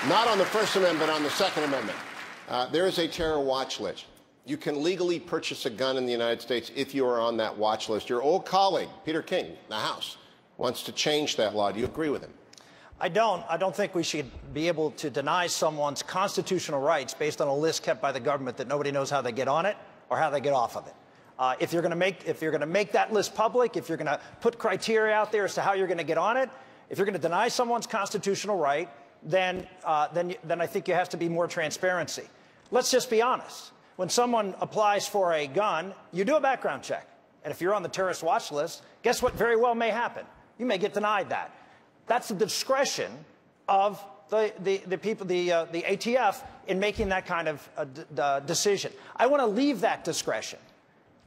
Not on the First Amendment, on the Second Amendment. There is a terror watch list. You can legally purchase a gun in the United States if you are on that watch list. Your old colleague, Peter King, the House, wants to change that law. Do you agree with him? I don't. I don't think we should be able to deny someone's constitutional rights based on a list kept by the government that nobody knows how they get on it or how they get off of it. If you're going to make that list public, if you're going to put criteria out there as to how you're going to get on it, if you're going to deny someone's constitutional right, then I think you have to be more transparency. Let's just be honest. When someone applies for a gun, you do a background check. And if you're on the terrorist watch list, guess what very well may happen? You may get denied that. That's the discretion of the people, the ATF, in making that kind of decision. I want to leave that discretion.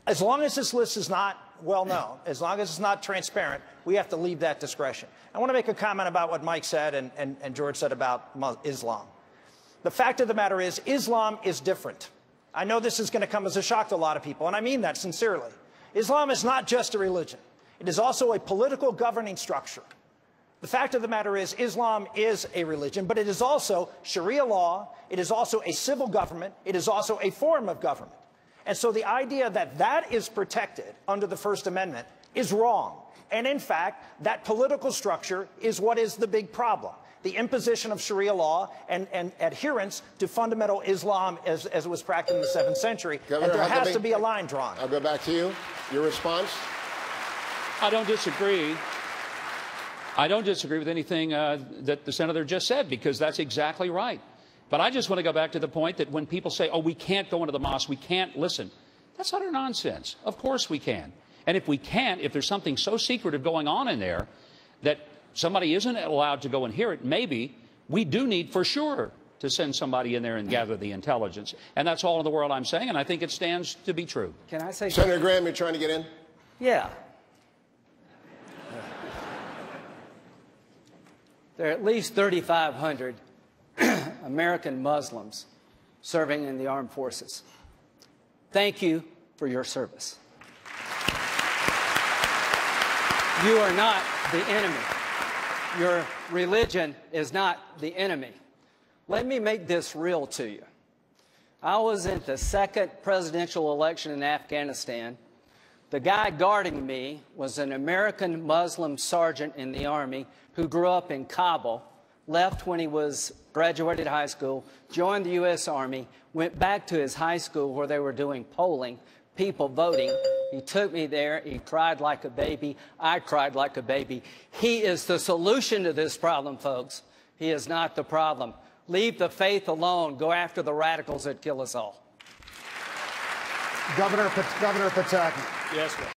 As long as this list is not well known, as long as it's not transparent, we have to leave that discretion. I want to make a comment about what Mike said and George said about Islam. The fact of the matter is, Islam is different. I know this is going to come as a shock to a lot of people, and I mean that sincerely. Islam is not just a religion. It is also a political governing structure. The fact of the matter is, Islam is a religion, but it is also Sharia law. It is also a civil government. It is also a form of government. And so the idea that that is protected under the First Amendment is wrong. And in fact, that political structure is what is the big problem. The imposition of Sharia law and adherence to fundamental Islam as it was practiced in the 7th century. Governor, and there has to be a line drawn. I'll go back to you. Your response? I don't disagree. I don't disagree with anything that the senator just said, because that's exactly right. But I just want to go back to the point that when people say, oh, we can't go into the mosque, we can't listen, that's utter nonsense. Of course we can. And if we can't, if there's something so secretive going on in there that somebody isn't allowed to go and hear it, maybe we do need for sure to send somebody in there and gather the intelligence. And that's all in the world I'm saying, and I think it stands to be true. Can I say Senator Graham, you're trying to get in? Yeah. There are at least 3,500 American Muslims serving in the armed forces. Thank you for your service. You are not the enemy. Your religion is not the enemy. Let me make this real to you. I was in the second presidential election in Afghanistan. The guy guarding me was an American Muslim sergeant in the Army who grew up in Kabul, left when he graduated high school, joined the U.S. Army, went back to his high school where they were doing polling, people voting. He took me there. He cried like a baby. I cried like a baby. He is the solution to this problem, folks. He is not the problem. Leave the faith alone. Go after the radicals that kill us all. Governor Pataki. Yes, sir.